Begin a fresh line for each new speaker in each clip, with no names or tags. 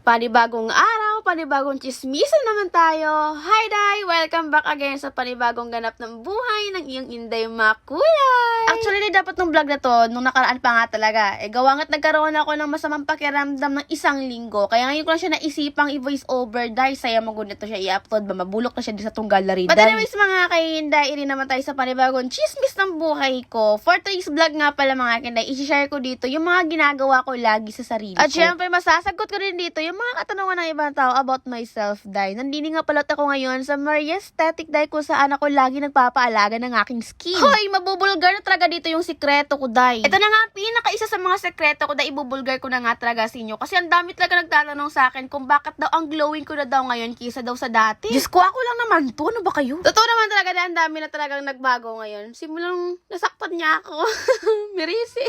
Panibagong araw, panibagong chismisan naman tayo. Hi Day! Welcome back again sa panibagong ganap ng buhay ng iyong Inday Makulay. Actually, dapat nung vlog na to, nung nakaraan pa nga talaga. Gawa nga't nagkaroon ako ng masamang pakiramdam ng isang linggo. Kaya ngayon ko na siya naisipang i-voice over dahil saya magunit to siya i-upload ba. Mabulok na siya sa tong gallery. But anyways mga kahinday, iri naman tayo sa panibagong chismis ng buhay ko. For today's vlog nga pala mga kahinday, i-share ko dito yung mga ginagawa ko lagi sa sarili ko. At syempre, masasagot ko rin dito yung mga katanungan ng ibang tao about myself, Day. Nandini nga pala ako ngayon sa Maria Aesthetic, Day, kung saan ako lagi nagpapaalaga ng aking skin. Hoy, mabubulgar na talaga dito yung sikreto ko, Day. Ito na nga, pinaka-isa sa mga sekreto ko, Day, ibubulgar ko na nga talaga sa inyo. Kasi ang dami talaga nagtatanong sa akin kung bakit daw ang glowing ko na daw ngayon kisa daw sa dati. Diyos ko, ako lang naman to. Ano ba kayo? Totoo naman talaga na ang dami na talagang nagbago ngayon. Simulang nasaktan niya ako. Mirisi.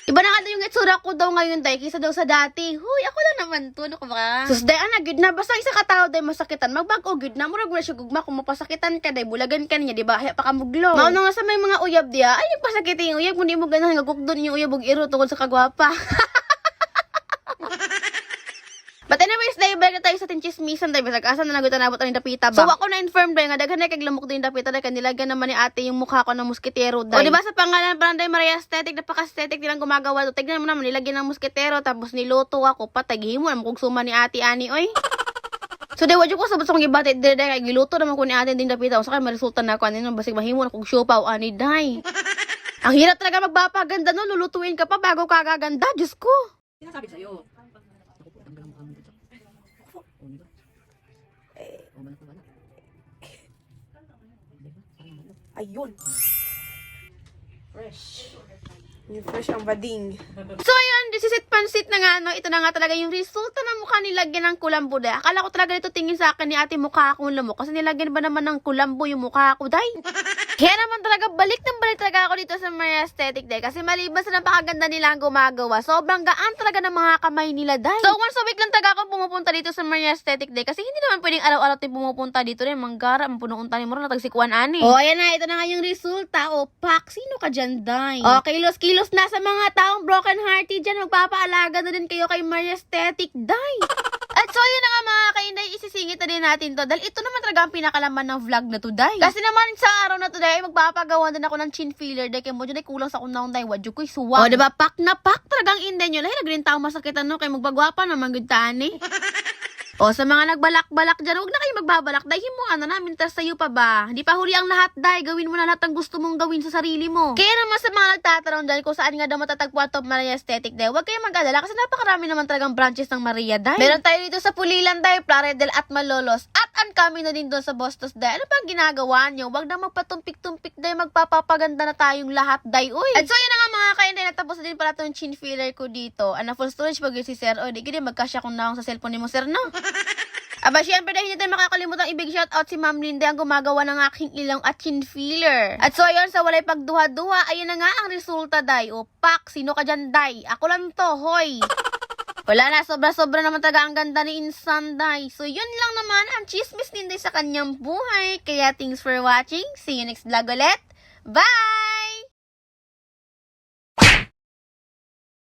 Iba na nga daw yung itsura ko daw ngayon, Day, kisa daw sa dati. Huy, ako lang naman to. Ano ka ba? Sus, Day, good na. Basta isa ka tao, Day, masakitan. Magbago, good na. Murag mo na siya gugma. Kung mapasakitan ka, Day, bulagan ka niya, diba? Haya pa ka muglo. Mauna nga sa may mga uyab, diya. Ay, nagpasakitin yung uyab. Kung di mo ganahan, nagkukdon yung uyab, iro tungkol sa kagwapa. But anyways, Day, balik na tayo sa tinchismisan, Day. Basag asa na nagutan nabot ang dapita ba? So, ako na-inform, Day, nga daghan na kaglamok din dapita, Day. Kanilagan naman ni ate yung mukha ko ng musketero, Day. O, diba sa pangalan parang Day Maria Aesthetic, napaka-aesthetic nilang gumagawa. So, tignan mo naman, nilagyan ng musketero, tapos niluto ako, patay, mo naman kung suma ni ate ani, oy. So, Day, wadyo ko sabot sa mga ibati, Day, kaya giluto naman ko ni ate din dapita. O, sakay, maresulta na ako, ano, basig mahimo na kong siopaw, ani, Day. Ang hirap talaga magpapaganda, no? Lulutuin ka pa bago ka gaganda, Diyos ko.
Sinasabi sa'yo.
Ayun.
Fresh.
Yung fresh ang bading. So, ayun, disisit pansit na nga, no? Ito na nga talaga yung resulta ng mukha nilagyan ng kulambo, Day. Akala ko talaga dito tingin sa akin ni ate mukha akong lamok. Kasi nilagyan ba naman ng kulambo yung mukha ako, Day? Kaya naman talaga, balik talaga ako dito sa Maria Aesthetic, Day. Kasi maliban sa napakaganda nila ang gumagawa, sobrang gaan talaga ng mga kamay nila, Day. So, once a week lang talaga ako pumupunta dito sa Maria Aesthetic, Day. Kasi hindi naman pwedeng araw-araw tayo pumupunta dito rin. Manggara, mapunuunta ni mo rin, natagsikuan ani. O, ayan na, ito na nga yung resulta. O, pak, sino ka dyan, Day? O, kilos-kilos na sa mga taong broken hearted dyan. Magpapaalaga na din kayo kay Maria Aesthetic, Day. At so, yun na nga mga kainday, isisingit na din natin to. Dahil ito naman talaga ang pinakalaman ng vlog na to, Day. Kasi naman sa araw na to, Day, magpapagawa din ako ng chin filler, Day. Kaya mo dyan ay kulang sa kunaon, Day. Wadyo ko'y suwang. O, diba? Pak na pak talagang inday nyo. Lahi, nagrin tao masakitan, no? Kaya magbagwapa naman gudtaan, eh. O, sa mga nagbalak-balak dyan, huwag na kayo magbabalak. Day, mo ano namin, tas sa'yo pa ba? Hindi pa huli ang lahat, Day. Gawin mo na lahat ang gusto mong gawin sa sarili mo. Kaya naman sa mga nagtatanong dyan kung saan nga daw matatagpuan top Maria Aesthetic, Day, huwag kayo mag-alala kasi napakarami naman talagang branches ng Maria, Day. Meron tayo dito sa Pulilan, Day, Plaredel at Malolos. At kami na din doon sa Bostos, Day. Ano pang ginagawa nyo? Huwag na magpatumpik-tumpik, Day. Magpapapaganda na tayong lahat, Day. Uy! At so, yun na nga mga kainday, natapos na din pala itong chin filler ko dito. Ana, full storage pag si Sir. O, di gini, magkasya kung naong sa cellphone ni mo, Sir, no? Aba, syempre dahil hindi tayo makakalimutan ibig shoutout si Ma'am Linda ang gumagawa ng aking ilong at chin filler. At so, ayun, sa walay pagduha-duha, ayun na nga ang resulta, Day. O, pak, sino ka dyan, Day? Ako lang to, hoy! Wala na, sobra-sobra naman talaga ang ganda ni Insan, Day. So, yun lang naman ang chismis ni Inday sa kanyang buhay. Kaya, thanks for watching. See you next vlog ulit. Bye!